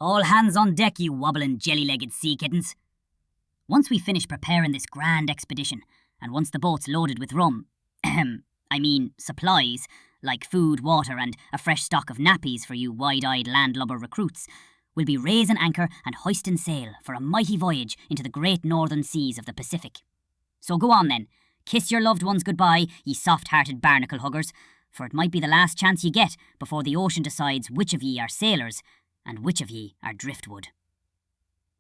All hands on deck, you wobbling jelly-legged sea kittens. Once we finish preparing this grand expedition, and once the boat's loaded with rum, I mean supplies, like food, water, and a fresh stock of nappies for you wide-eyed landlubber recruits, we'll be raising anchor and hoisting sail for a mighty voyage into the great northern seas of the Pacific. So go on then, kiss your loved ones goodbye, ye soft-hearted barnacle huggers, for it might be the last chance ye get before the ocean decides which of ye are sailors and which of ye are driftwood.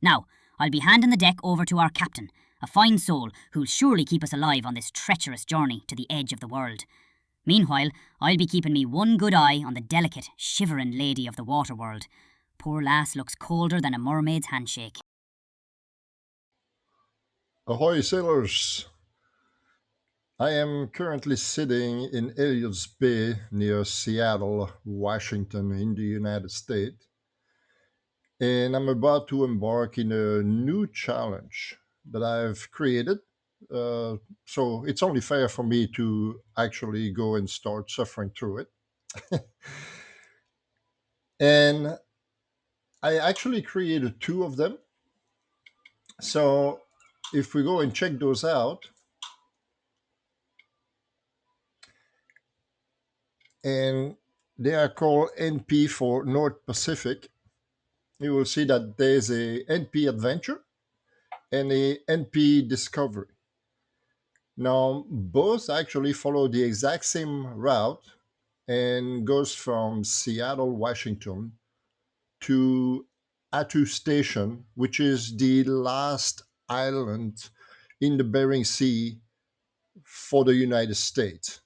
Now, I'll be handing the deck over to our captain, a fine soul who'll surely keep us alive on this treacherous journey to the edge of the world. Meanwhile, I'll be keeping me one good eye on the delicate, shivering lady of the water world. Poor lass looks colder than a mermaid's handshake. Ahoy, sailors! I am currently sitting in Elliott's Bay near Seattle, Washington, in the United States, and I'm about to embark in a new challenge that I've created. Uh, so it's only fair for me to actually go and start suffering through it. And I actually created two of them. So if we go and check those out, and they are called NP for North Pacific, you will see that there's a NP Adventure and a NP Discovery. Now, both actually follow the exact same route and goes from Seattle, Washington to Attu Station, which is the last island in the Bering Sea for the United States,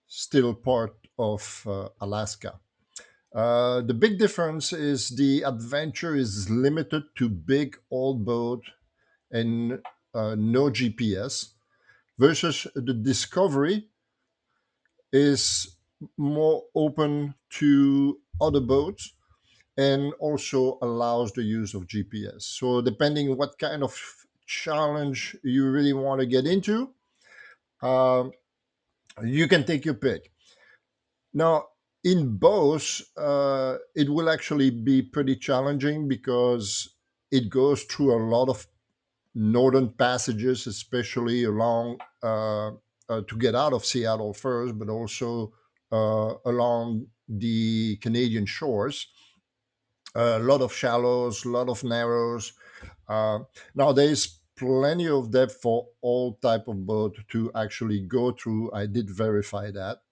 still part of Alaska. The big difference is the adventure is limited to big old boat and no GPS, versus the Discovery is more open to other boats and also allows the use of GPS. So depending what kind of challenge you really want to get into, uh, you can take your pick. Now, in both, it will actually be pretty challenging because it goes through a lot of northern passages, especially along to get out of Seattle first, but also along the Canadian shores. A lot of shallows, a lot of narrows. Uh, Now there's plenty of depth for all type of boat to actually go through. I did verify that.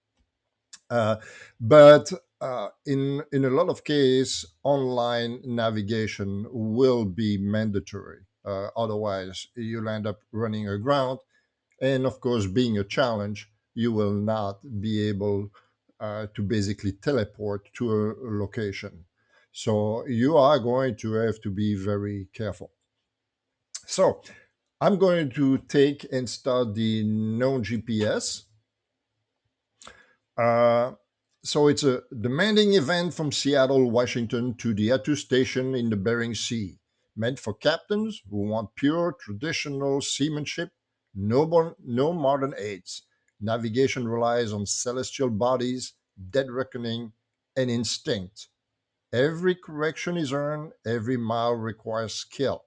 Uh, but in a lot of case, online navigation will be mandatory. Otherwise, you'll end up running aground. And of course, being a challenge, you will not be able to basically teleport to a location. So you are going to have to be very careful. So I'm going to take and start the known GPS. Uh, so it's a demanding event from Seattle, Washington to the Attu station in the Bering Sea, meant for captains who want pure traditional seamanship, no modern aids. Navigation relies on celestial bodies, dead reckoning, and instinct. Every correction is earned, every mile requires skill.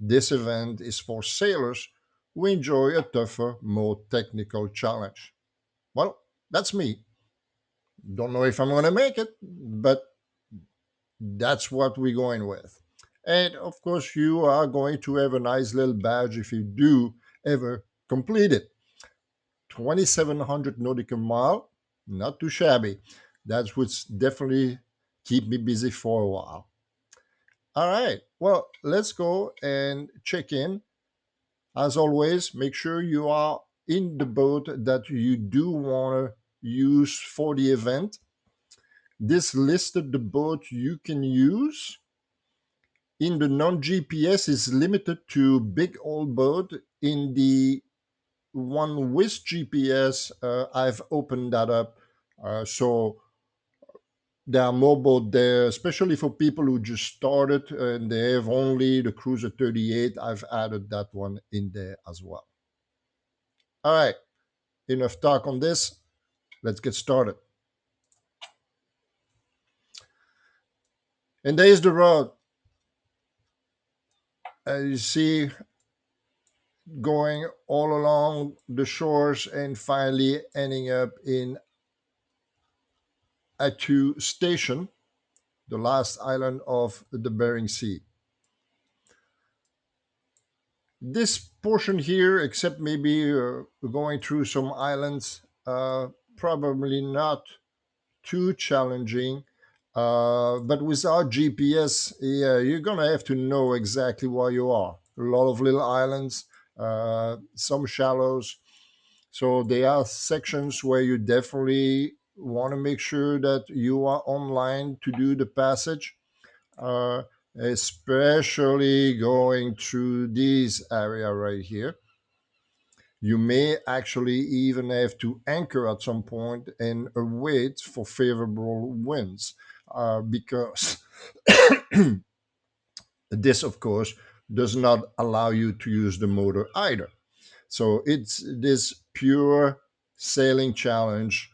This event is for sailors who enjoy a tougher, more technical challenge. Well, that's me. Don't know if I'm going to make it, but that's what we're going with. And of course, you are going to have a nice little badge if you do ever complete it. 2,700 nautical mile, not too shabby. That would definitely keep me busy for a while. All right, well, let's go and check in. As always, make sure you are in the boat that you do want to use for the event. This listed the boat you can use. In the non-GPS is limited to big old boat. In the one with GPS, I've opened that up. So there are more boat there, especially for people who just started and they have only the Cruiser 38. I've added that one in there as well. All right, enough talk on this. Let's get started. And there's the road. As you see, going all along the shores and finally ending up in Attu Station, the last island of the Bering Sea. This portion here, except maybe going through some islands, probably not too challenging. But without GPS, yeah, you're gonna have to know exactly where you are. A lot of little islands, some shallows. So there are sections where you definitely want to make sure that you are online to do the passage, uh, especially going through this area right here. You may actually even have to anchor at some point and wait for favorable winds, because this, of course, does not allow you to use the motor either. So it's this pure sailing challenge,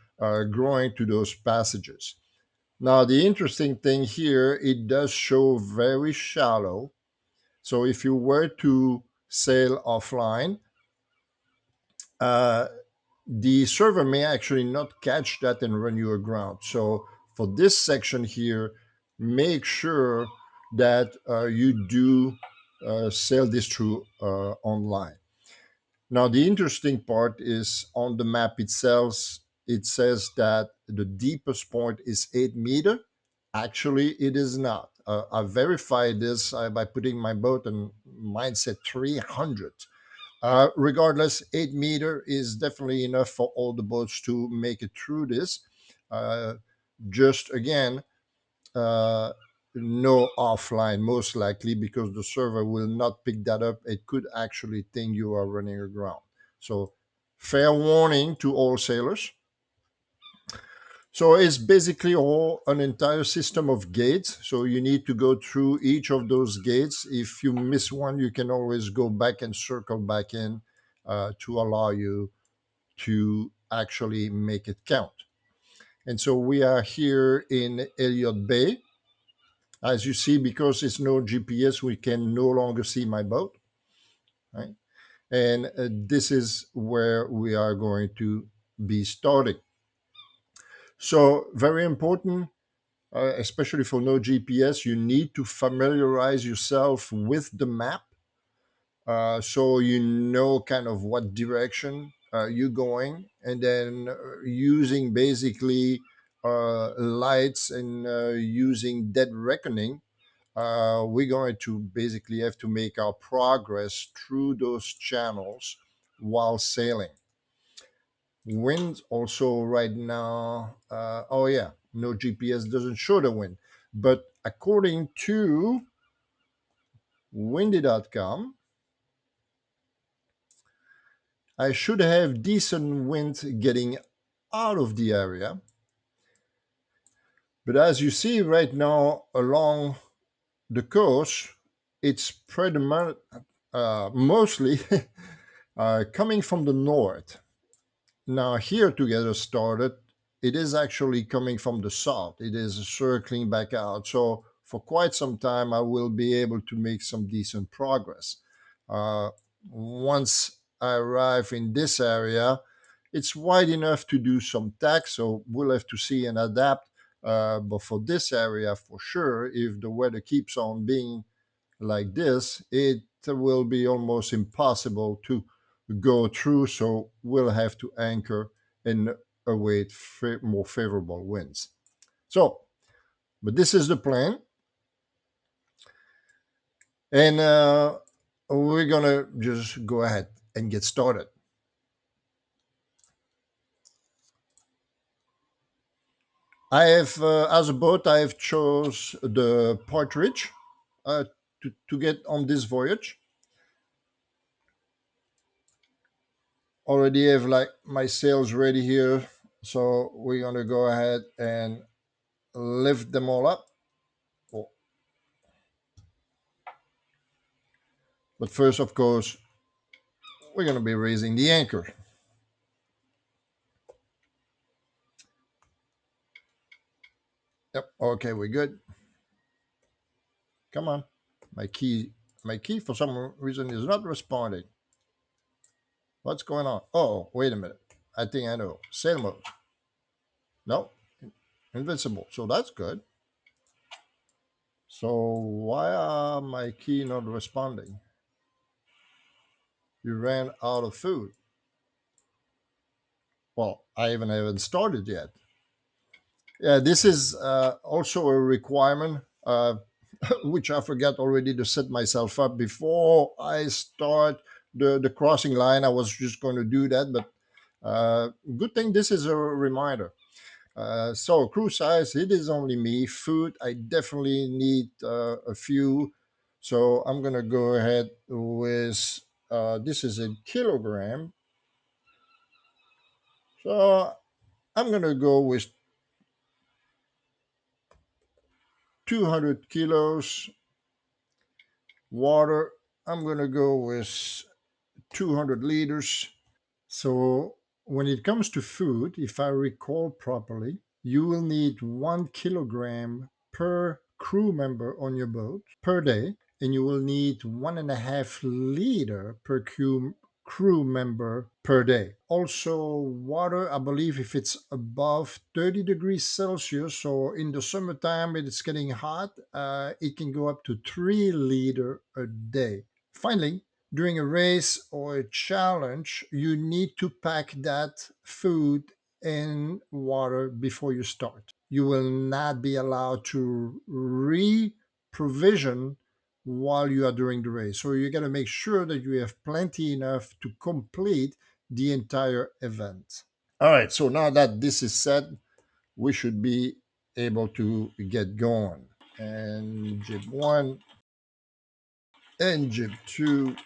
growing to those passages. Now, the interesting thing here, it does show very shallow. So if you were to sail offline, uh, the server may actually not catch that and run you aground. So for this section here, make sure that you do sail this through online. Now, the interesting part is on the map itself, it says that the deepest point is 8 meter. Actually, it is not. I verified this by putting my boat, and mine said 300. Regardless, 8 meter is definitely enough for all the boats to make it through this. Uh, just again, uh, no offline, most likely, because the server will not pick that up. It could actually think you are running aground. So, fair warning to all sailors. So it's basically all an entire system of gates. So you need to go through each of those gates. If you miss one, you can always go back and circle back in, to allow you to actually make it count. And so we are here in Elliott Bay. As you see, because it's no GPS, we can no longer see my boat. Right? And this is where we are going to be starting. So, very important, especially for no GPS, you need to familiarize yourself with the map, so you know kind of what direction you're going, and then using basically lights and using dead reckoning, we're going to basically have to make our progress through those channels while sailing. Wind also right now, oh yeah, no GPS doesn't show the wind. But according to windy.com, I should have decent wind getting out of the area. But as you see right now along the coast, it's mostly coming from the north. Now, here together started, it is actually coming from the south. It is circling back out. So, for quite some time, I will be able to make some decent progress. Uh, Once I arrive in this area, it's wide enough to do some tack, so we'll have to see and adapt. But for this area, for sure, if the weather keeps on being like this, it will be almost impossible to go through. So we'll have to anchor and await more favorable winds. So, but this is the plan, and we're gonna just go ahead and get started. I have, as a boat, I have chose the Partridge, to get on this voyage. Already have like my sails ready here, so we're gonna go ahead and lift them all up. Oh, but first, of course, we're going to be raising the anchor. Yep. Okay, we're good. Come on. My key, my key for some reason is not responding. What's going on? Oh, wait a minute. I think I know. Sail mode. No, invincible. So that's good. So why are my key not responding? You ran out of food. Well, I even haven't started yet. Yeah, this is also a requirement, which I forgot already to set myself up before I start the crossing line. I was just going to do that, but good thing this is a reminder. So crew size, it is only me. Food, I definitely need a few. So I'm gonna go ahead with this is a kilogram. So I'm gonna go with 200 kilos. Water, I'm gonna go with 200 liters. So when it comes to food, if I recall properly, you will need 1 kilogram per crew member on your boat per day, and you will need 1.5 liter per crew member per day. Also, water, I believe if it's above 30 degrees Celsius or in the summertime it's getting hot, it can go up to 3 liter a day. Finally, during a race or a challenge, you need to pack that food and water before you start. You will not be allowed to re-provision while you are doing the race. So you got to make sure that you have plenty enough to complete the entire event. All right, so now that this is set, we should be able to get going. And jib one and jib two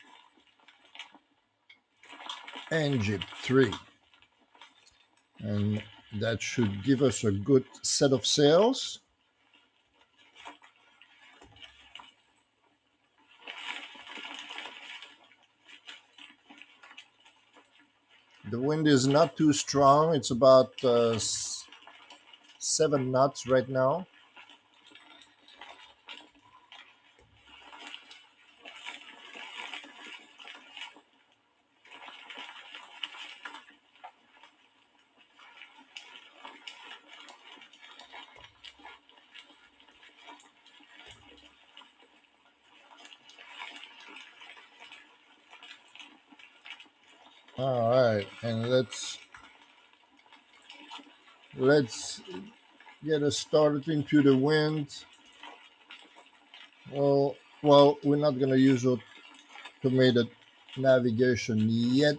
and jib three. And that should give us a good set of sails. The wind is not too strong. It's about 7 knots right now. All right, and let's get us started into the wind. Well, we're not gonna use automated navigation yet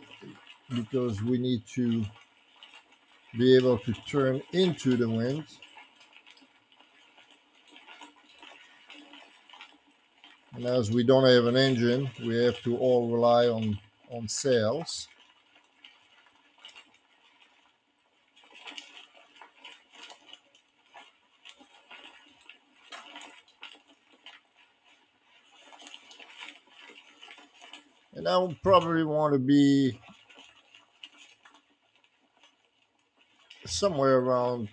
because we need to be able to turn into the wind. And as we don't have an engine, we have to all rely on sails. And I would probably want to be somewhere around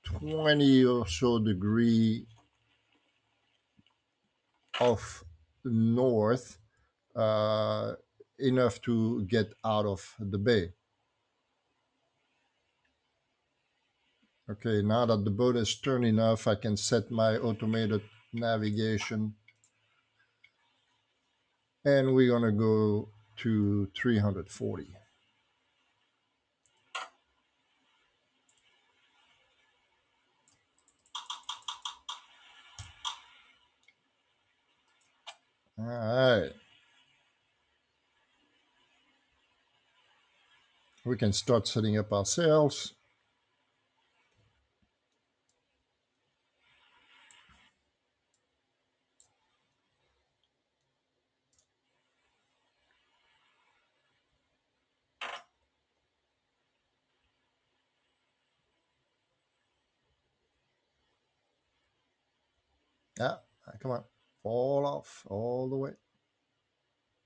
20 or so degree of north, uh, enough to get out of the bay. Okay, now that the boat is turned enough, I can set my automated navigation, and we're gonna go to 340. All right, we can start setting up our sails. Yeah, come on, fall off all the way.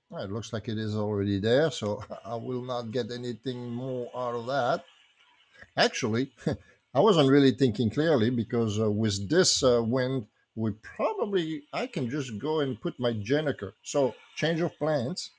Well, it looks like it is already there, so I will not get anything more out of that. Actually, I wasn't really thinking clearly because with this wind, I can just go and put my Jenniker. So change of plans.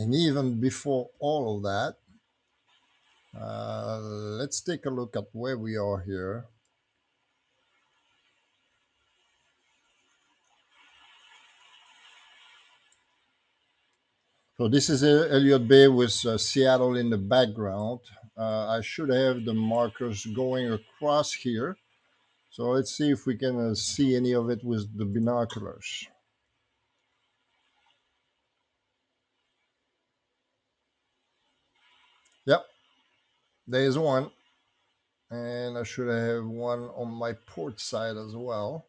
And even before all of that, let's take a look at where we are here. So this is Elliott Bay with Seattle in the background. I should have the markers going across here. So let's see if we can see any of it with the binoculars. Yep, there's one. And I should have one on my port side as well.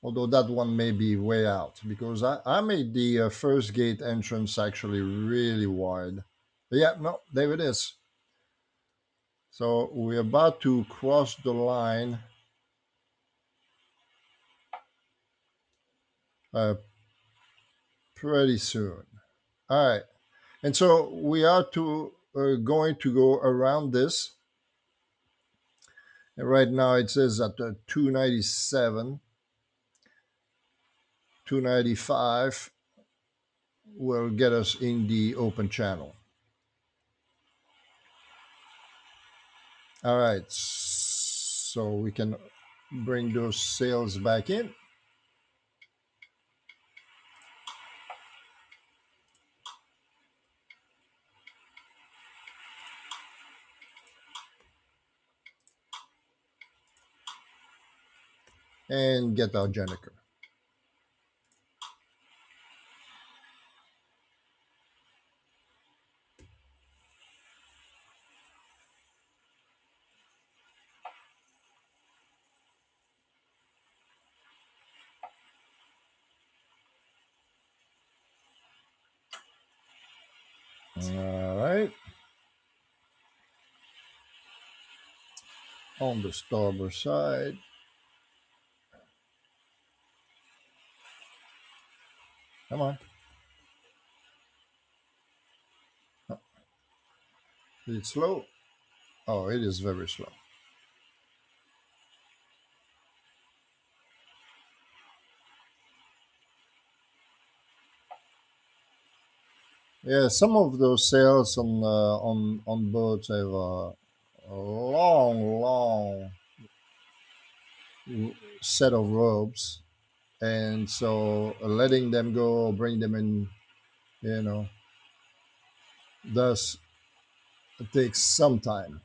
Although that one may be way out because I made the first gate entrance actually really wide. But yeah, no, there it is. So we're about to cross the line uh, pretty soon. All right. And so we are going to go around this. And right now it says that 297, 295 will get us in the open channel. All right. So we can bring those sails back in. And get our Jenica. All right. On the starboard side. Come on. Is it slow? Oh, it is very slow. Yeah, some of those sails on boats have a long set of ropes, and so letting them go, bring them in, you know, does takes some time.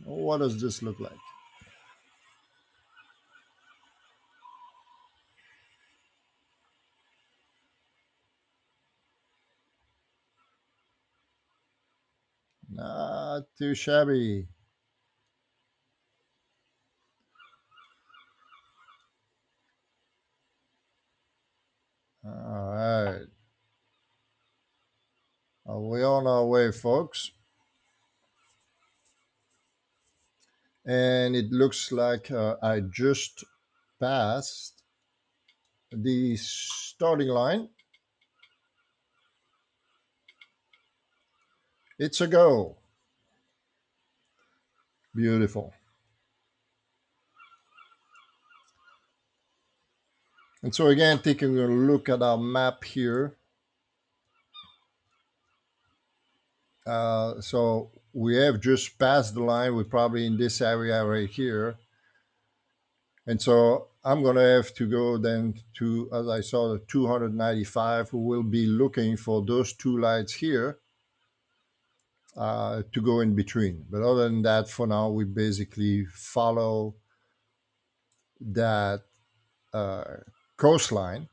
What does this look like? Not too shabby. All right. We're on our way, folks. And it looks like I just passed the starting line. It's a go. Beautiful. And so, again, taking a look at our map here. So, we have just passed the line. We're probably in this area right here. And so I'm going to have to go then to, as I saw, the 295. We will be looking for those two lights here to go in between. But other than that, for now, we basically follow that uh, coastline.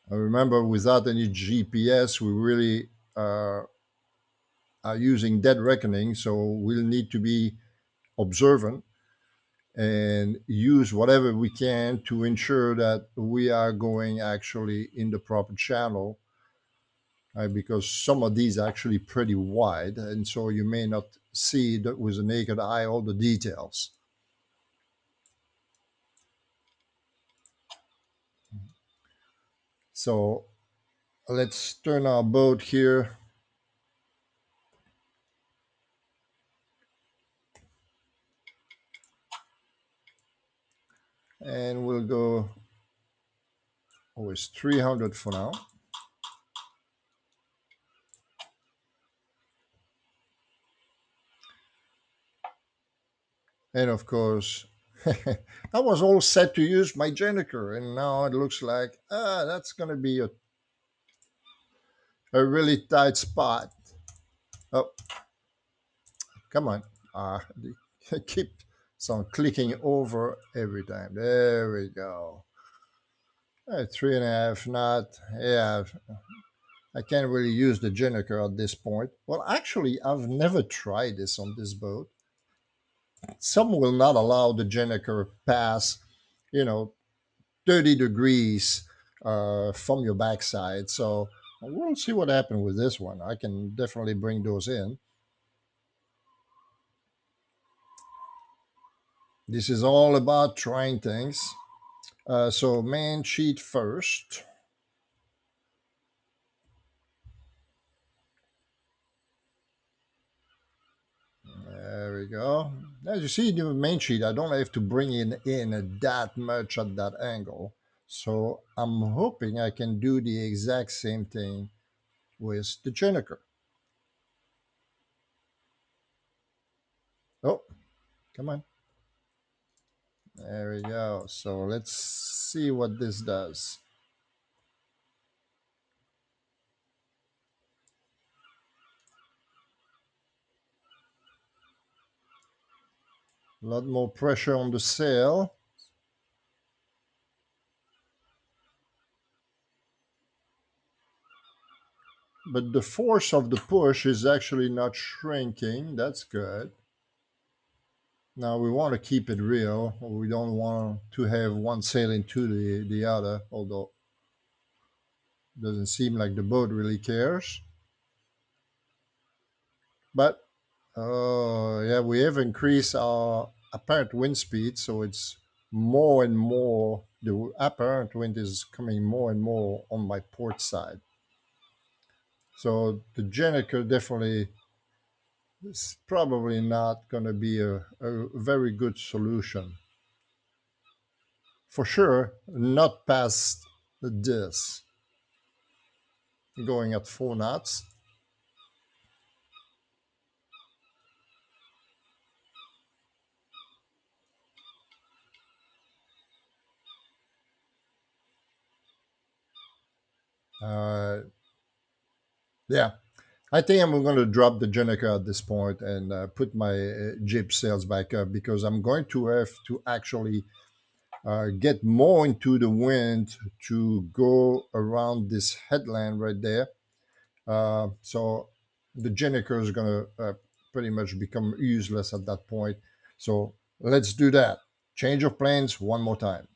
Remember, without any GPS, we really are using dead reckoning, so we'll need to be observant and use whatever we can to ensure that we are going actually in the proper channel, because some of these are actually pretty wide, and so you may not see that with the naked eye all the details. So let's turn our boat here, and we'll go with 300 for now. And of course, I was all set to use my Jennifer, and now it looks like that's going to be a really tight spot. Oh, come on. They keep some clicking over every time. There we go. 3.5 knot. Yeah, I can't really use the Jennifer at this point. Well, actually, I've never tried this on this boat. Some will not allow the Jennifer pass, you know, 30 degrees from your backside. So we'll see what happens with this one. I can definitely bring those in. This is all about trying things. So main sheet first. There we go. As you see, the main sheet, I don't have to bring in that much at that angle. So I'm hoping I can do the exact same thing with the Juniker. Oh, come on. There we go. So let's see what this does. A lot more pressure on the sail. But the force of the push is actually not shrinking. That's good. Now we want to keep it real. We don't want to have one sail into the other, although it doesn't seem like the boat really cares. But oh yeah, we have increased our apparent wind speed, so it's more and more. The apparent wind is coming more and more on my port side. So the Jenica definitely is probably not going to be a very good solution. For sure, not past this, going at 4 knots. Uh, yeah, I think I'm going to drop the Jenica at this point and put my jib sails back up, because I'm going to have to actually get more into the wind to go around this headland right there. So the Jenica is going to pretty much become useless at that point. So let's do that. Change of plans one more time.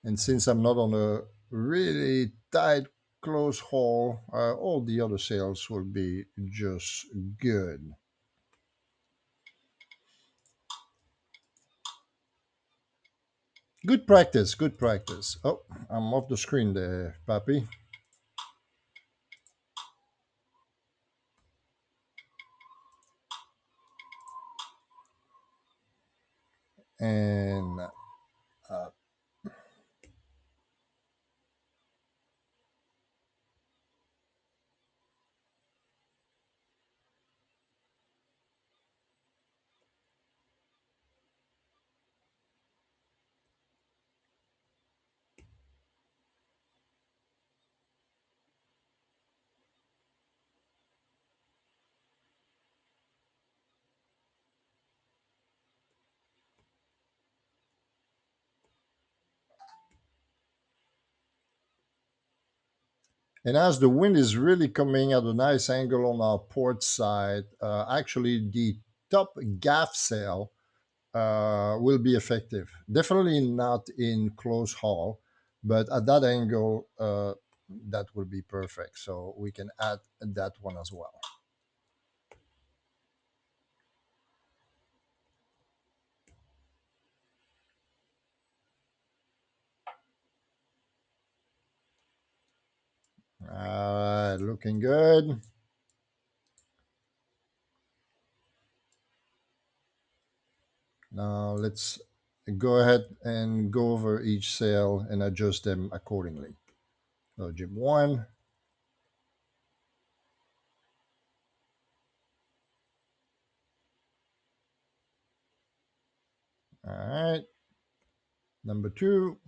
And since I'm not on a really tight, close haul, all the other sails will be just good. Good practice, good practice. Oh, I'm off the screen there, Pappy. And And as the wind is really coming at a nice angle on our port side, actually the top gaff sail will be effective. Definitely not in close haul, but at that angle, that will be perfect. So we can add that one as well. All right, looking good. Now let's go ahead and go over each sail and adjust them accordingly. So jib one, all right. Number two,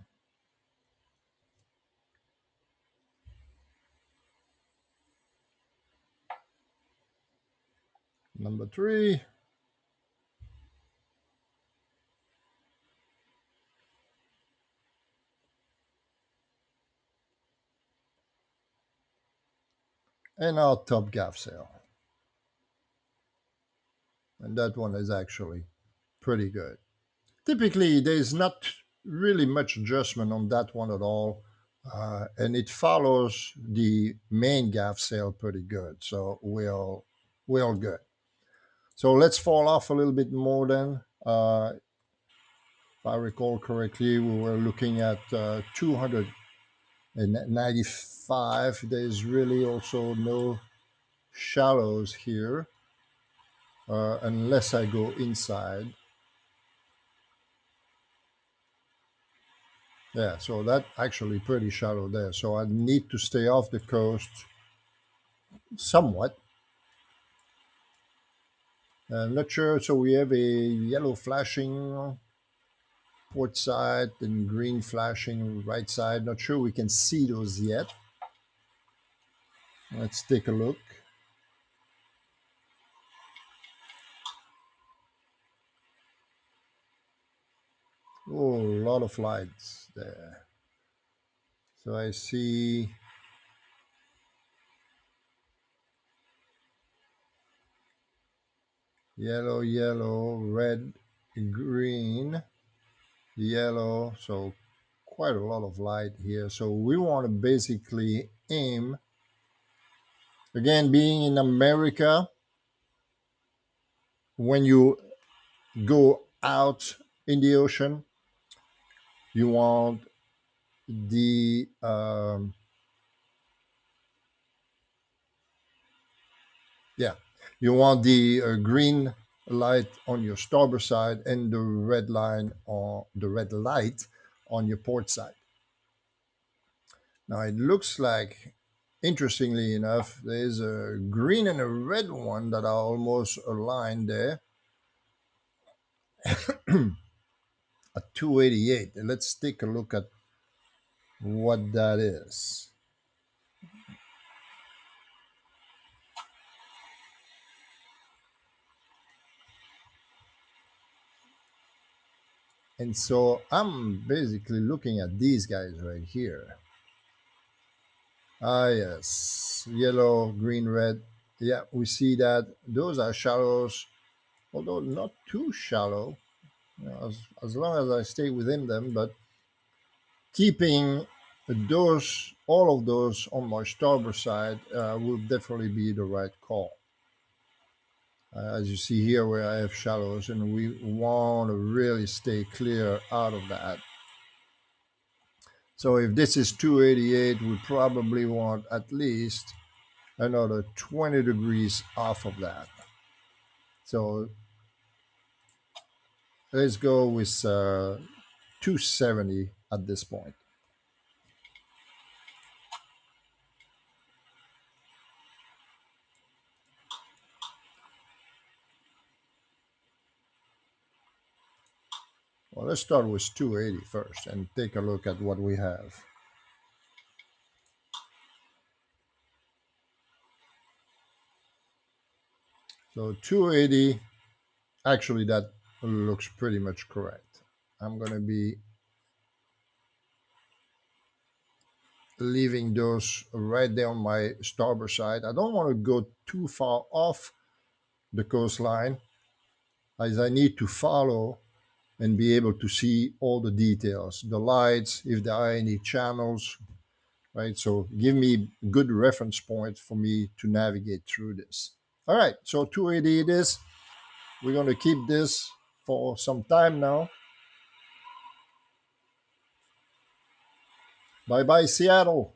number three, and our top gaff sail. And that one is actually pretty good. Typically, there's not really much adjustment on that one at all. And it follows the main gaff sail pretty good. So we're all good. So let's fall off a little bit more then. If I recall correctly, we were looking at 295. There's really also no shallows here unless I go inside. Yeah, so that actually pretty shallow there. So I need to stay off the coast somewhat. Not sure. So we have a yellow flashing port side and green flashing right side. Not sure we can see those yet. Let's take a look. Oh, a lot of lights there. So I see yellow, yellow, red, green, yellow. So quite a lot of light here. So we want to basically aim. Again, being in America, when you go out in the ocean, you want the yeah, you want the green light on your starboard side and the red line or the red light on your port side. Now it looks like, interestingly enough, there's a green and a red one that are almost aligned there at 288. Let's take a look at what that is. And so I'm basically looking at these guys right here. Ah, yes, yellow, green, red. Yeah, we see that those are shallows, although not too shallow, as long as I stay within them. But keeping those, all of those on my starboard side will definitely be the right call. As you see here, where I have shallows, and we want to really stay clear out of that. So if this is 288, we probably want at least another 20 degrees off of that. So let's go with 270 at this point. Well, let's start with 280 first and take a look at what we have. So 280, actually that looks pretty much correct. I'm going to be leaving those right there on my starboard side. I don't want to go too far off the coastline as I need to follow and be able to see all the details, the lights, if there are any channels, right? So give me good reference point for me to navigate through this. All right, so 280 it is. We're going to keep this for some time now. Bye bye, Seattle.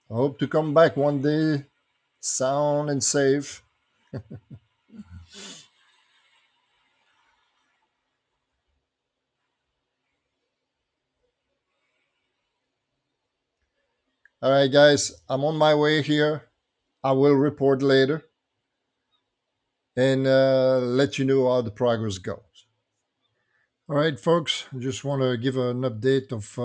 I hope to come back one day sound and safe. All right, guys, I'm on my way here. I will report later and let you know how the progress goes. All right, folks, I just want to give an update of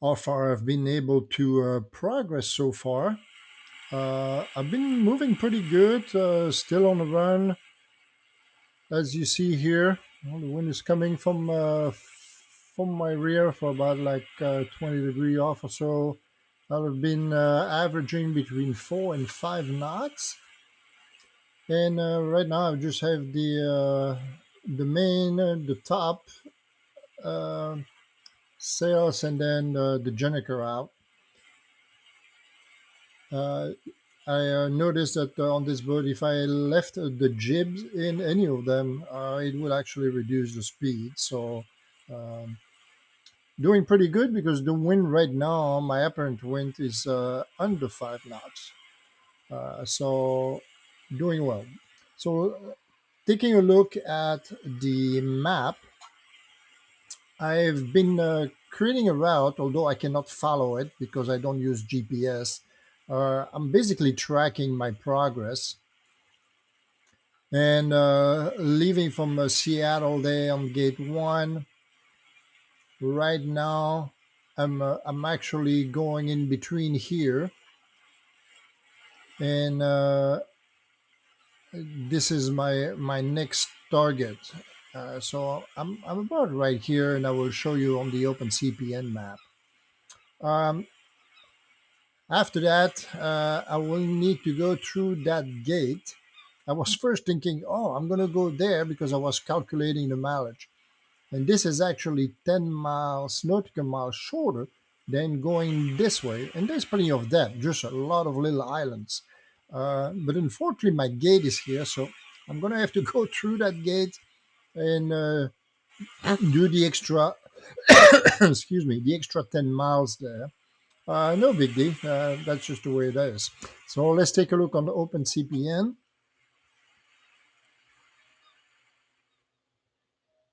how far I've been able to progress so far. I've been moving pretty good, still on the run, as you see here. Well, the wind is coming from my rear for about like 20 degree off or so. I've been averaging between 4 and 5 knots, and right now I just have the main, the top uh, sails, and then the Jenniker out. Uh, I noticed that on this boat, if I left the jibs in any of them, it would actually reduce the speed. So, um, doing pretty good because the wind right now, my apparent wind is under 5 knots. So, doing well. So, taking a look at the map, I've been creating a route, although I cannot follow it because I don't use GPS. I'm basically tracking my progress and leaving from Seattle there on gate one. Right now, I'm actually going in between here, and this is my next target. So I'm about right here, and I will show you on the Open CPN map. Um, After that, I will need to go through that gate. I was first thinking, oh, I'm going to go there because I was calculating the mileage. And this is actually 10 miles, nautical miles shorter than going this way. And there's plenty of that, just a lot of little islands. But unfortunately, my gate is here, so I'm going to have to go through that gate and do the extra, excuse me, the extra 10 miles there. No big deal. That's just the way it is. So let's take a look on the Open CPN.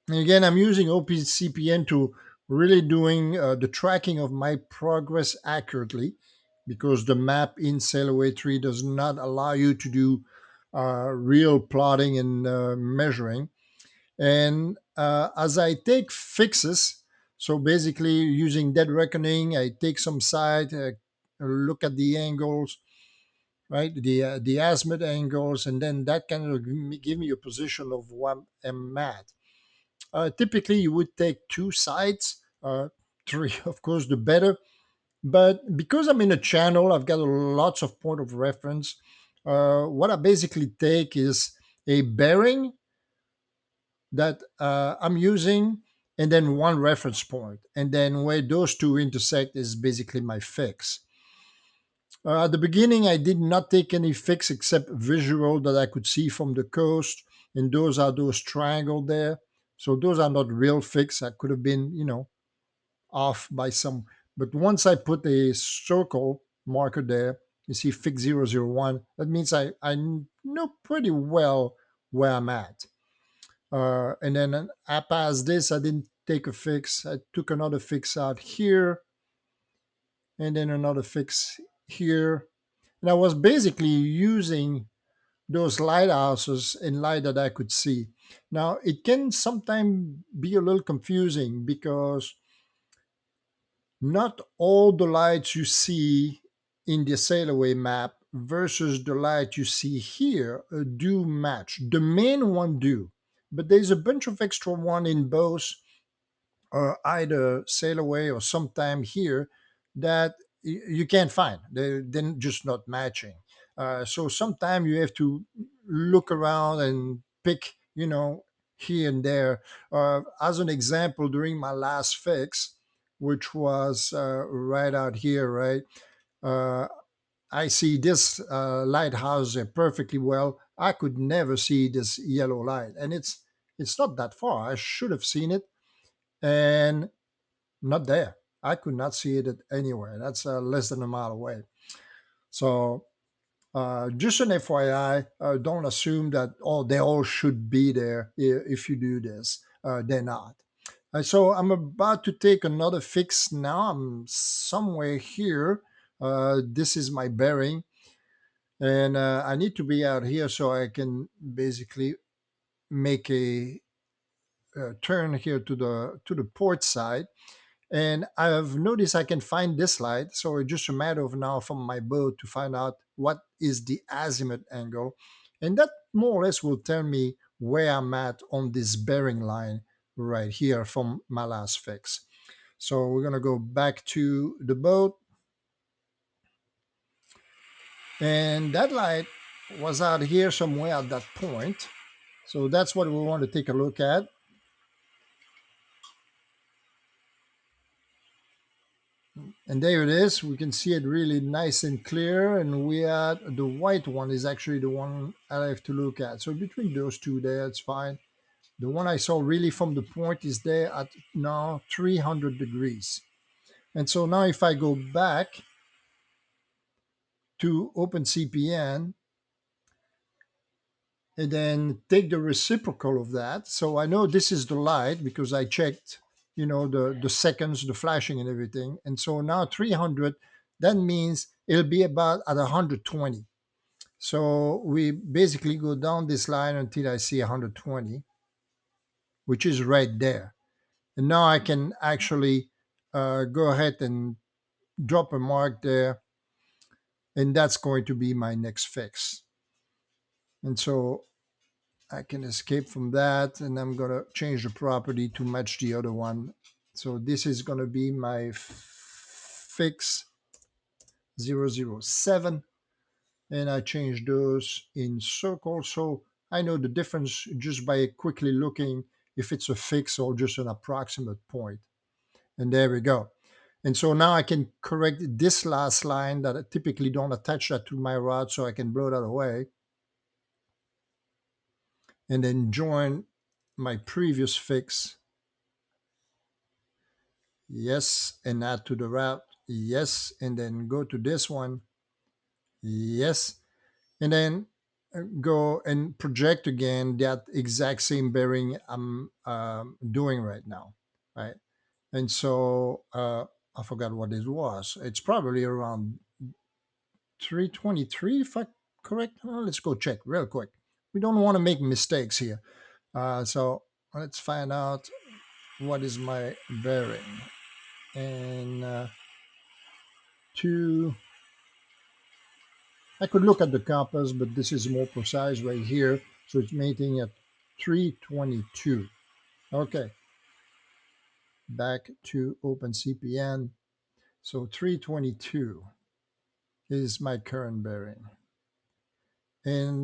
And again, I'm using OpenCPN to really doing the tracking of my progress accurately because the map in Sailaway 3 does not allow you to do real plotting and measuring. And as I take fixes, so basically using dead reckoning, I take some side, look at the angles, right? The azimuth angles, and then that kind of give me a position of what I'm at. Typically, you would take two sides, three, of course, the better. But because I'm in a channel, I've got lots of point of reference. What I basically take is a bearing that I'm using, and then one reference point, and then where those two intersect is basically my fix. At the beginning, I did not take any fix except visual that I could see from the coast, and those are those triangle there. So those are not real fix. I could have been, off by some. But once I put a circle marker there, you see fix 001. That means I know pretty well where I'm at. And then past this, I didn't take a fix. I took another fix out here, and then another fix here. And I was basically using those lighthouses in light that I could see. Now, it can sometimes be a little confusing because not all the lights you see in the Sailaway map versus the light you see here do match. The main one do, but there's a bunch of extra one in both either Sailaway or sometime here that you can't find. They're just not matching. So sometimes you have to look around and pick, here and there. As an example, during my last fix, which was right out here, right? Uh, I see this lighthouse perfectly well. I could never see this yellow light, and it's not that far. I should have seen it, and not there. I could not see it anywhere. That's less than a mile away. So just an FYI, don't assume that they all should be there if you do this. They're not. So I'm about to take another fix now. I'm somewhere here. This is my bearing, and I need to be out here so I can basically make a turn here to the port side. And I've noticed I can find this light, so it's just a matter of now from my boat to find out what is the azimuth angle, and that more or less will tell me where I'm at on this bearing line right here from my last fix. So we're gonna go back to the boat, and that light was out here somewhere at that point. So that's what we want to take a look at. And there it is. We can see it really nice and clear. And we are the white one is actually the one I have to look at. So between those two there, it's fine. The one I saw really from the point is there at now 300 degrees. And so now if I go back to OpenCPN and then take the reciprocal of that. So I know this is the light because I checked, the seconds, the flashing and everything. And so now 300, that means it'll be about at 120. So we basically go down this line until I see 120, which is right there. And now I can actually go ahead and drop a mark there, and that's going to be my next fix. And so I can escape from that, and I'm going to change the property to match the other one. So this is going to be my fix 007, and I change those in circle. So I know the difference just by quickly looking if it's a fix or just an approximate point. And there we go. And so now I can correct this last line that I typically don't attach that to my rod, so I can blow that away and then join my previous fix. Yes, and add to the route. Yes, and then go to this one. Yes, and then go and project again that exact same bearing I'm doing right now, right? And so I forgot what it was. It's probably around 323, if I correct. Let's go check real quick. We don't want to make mistakes here. So let's find out what is my bearing. And two, I could look at the compass, but this is more precise right here. So it's mating at 322. Okay, back to OpenCPN. So 322 is my current bearing. And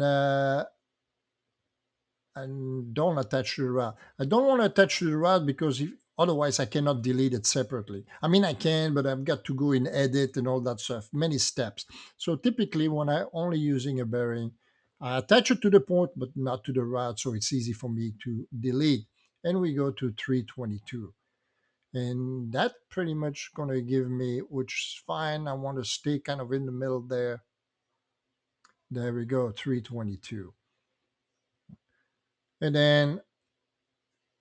don't attach to the rod. I don't want to attach to the rod because otherwise I cannot delete it separately. I mean, I can, but I've got to go in edit and all that stuff, many steps. So typically when I'm only using a bearing, I attach it to the point, but not to the rod, so it's easy for me to delete. And we go to 322. And that pretty much going to give me, which is fine. I want to stay kind of in the middle there. There we go, 322. And then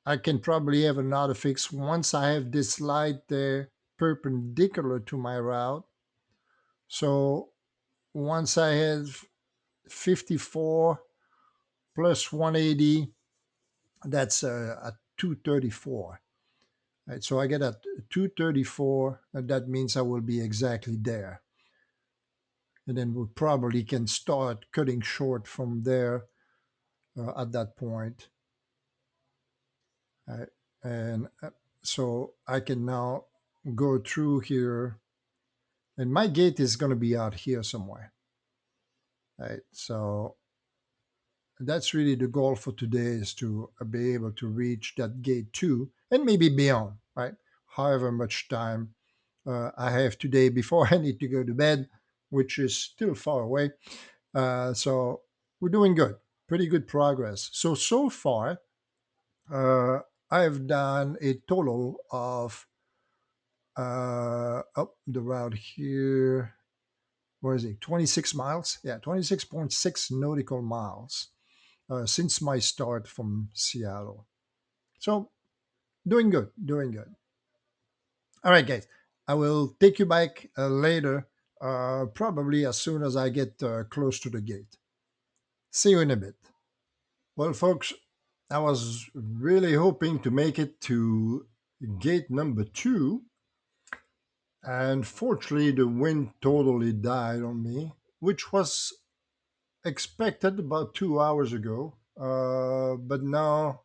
I can probably have another fix once I have this light there perpendicular to my route. So once I have 54 plus 180, that's at 234. Right, so I get at 234, and that means I will be exactly there. And then we probably can start cutting short from there at that point. Right, and So I can now go through here, and my gate is going to be out here somewhere. Right. So that's really the goal for today, is to be able to reach that gate two and maybe beyond, right? However much time I have today before I need to go to bed, which is still far away. So we're doing good, pretty good progress. So far, uh, I've done a total of up the route here. What is it? 26 miles? Yeah, 26.6 nautical miles since my start from Seattle. So doing good, doing good. All right, guys. I will take you back later, probably as soon as I get close to the gate. See you in a bit. Well, folks, I was really hoping to make it to gate number two, and fortunately, the wind totally died on me, which was expected about 2 hours ago. But now,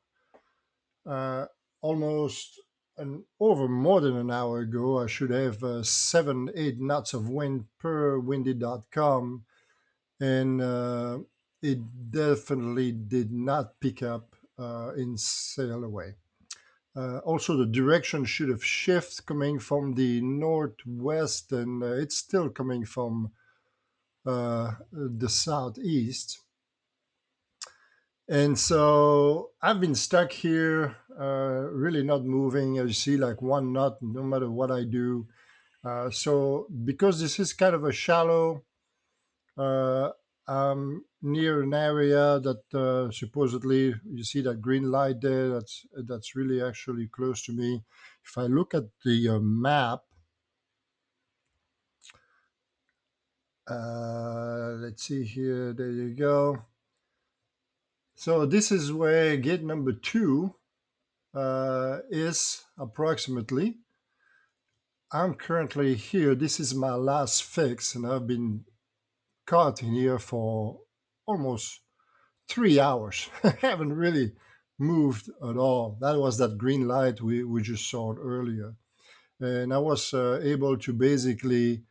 uh, almost over more than an hour ago, I should have 7, 8 knots of wind per windy.com, and it definitely did not pick up in Sailaway. Also, the direction should have shifted coming from the northwest, and it's still coming from the southeast. And so I've been stuck here, really not moving. As you see, like one knot, no matter what I do. So because this is kind of a shallow, uh, I'm near an area that supposedly you see that green light there. That's really actually close to me. If I look at the map, let's see here. There you go. So this is where gate number two is approximately. I'm currently here. This is my last fix, and I've been caught in here for almost 3 hours. I haven't really moved at all. That was that green light we just saw earlier. And I was able to basically,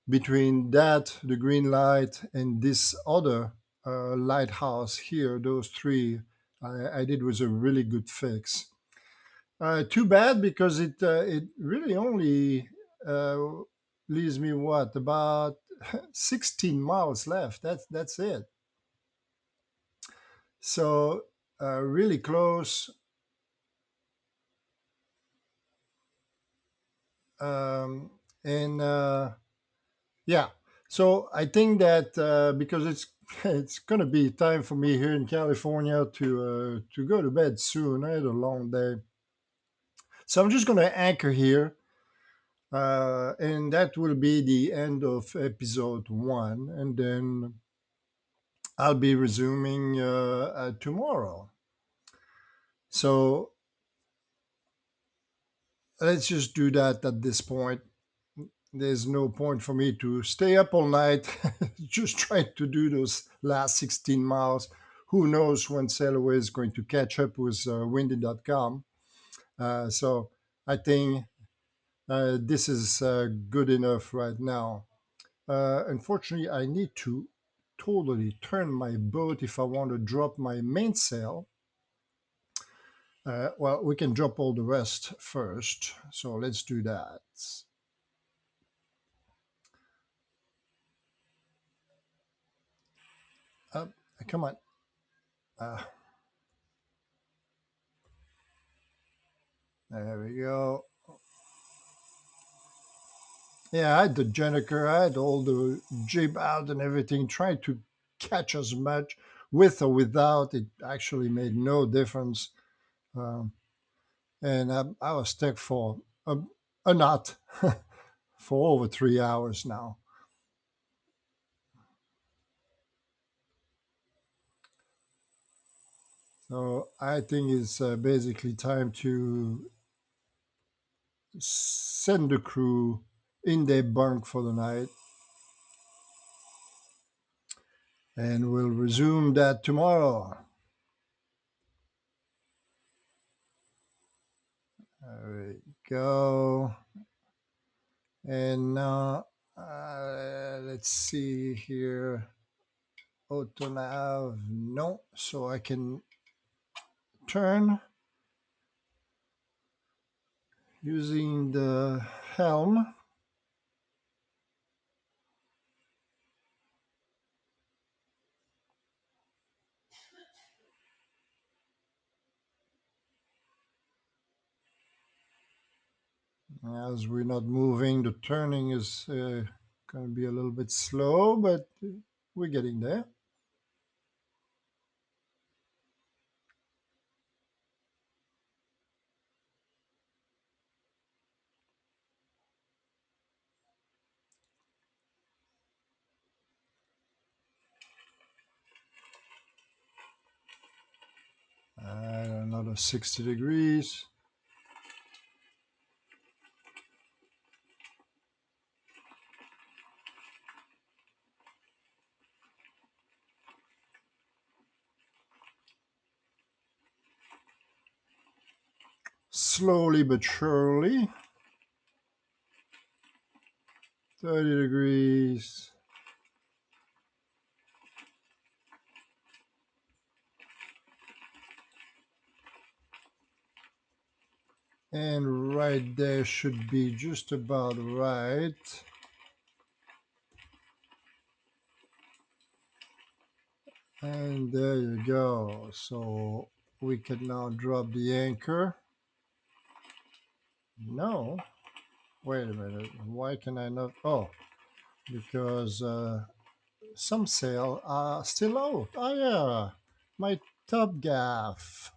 between that, the green light, and this other lighthouse here, those three, I did was a really good fix. Too bad, because it really only uh, leaves me what, about 16 miles left. That's it. So really close. Um, and Yeah, so I think that because it's it's gonna be time for me here in California to go to bed soon. I had a long day, so I'm just gonna anchor here. And that will be the end of episode one. And then I'll be resuming tomorrow. So let's just do that at this point. There's no point for me to stay up all night just trying to do those last 16 miles. Who knows when Sailaway is going to catch up with windy.com. So I think this is good enough right now. Unfortunately, I need to totally turn my boat if I want to drop my mainsail. Well, we can drop all the rest first. So let's do that. Uh, Come on. Uh, there we go. Yeah, I had the Jenniker, I had all the jib out and everything, trying to catch as much with or without. It actually made no difference. Um, and I was stuck for a knot for over 3 hours now. So I think it's basically time to send the crew in their bunk for the night, and we'll resume that tomorrow. There we go. And now let's see here. Auto nav, no. So I can turn using the helm. As we're not moving, the turning is going to be a little bit slow, but we're getting there. Another 60 degrees. Slowly but surely. 30 degrees. And right there should be just about right. And there you go. So we can now drop the anchor. No. Wait a minute. Why can I not? Oh, because some sail are still out. Oh, yeah. My top gaff.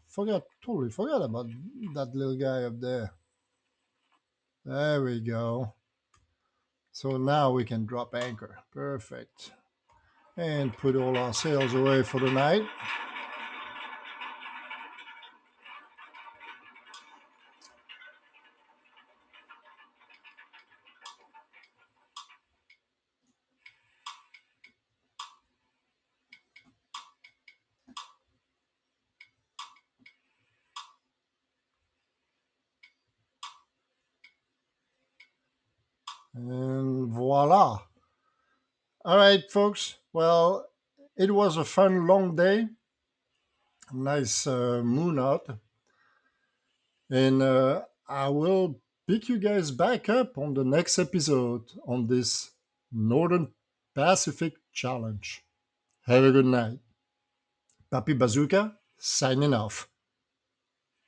Totally forgot about that little guy up there. There we go. So now we can drop anchor. Perfect. And put all our sails away for the night. And voila. All right, folks. Well, it was a fun long day. Nice moon out. And I will pick you guys back up on the next episode on this Northern Pacific Challenge. Have a good night. Papi Bazooka signing off.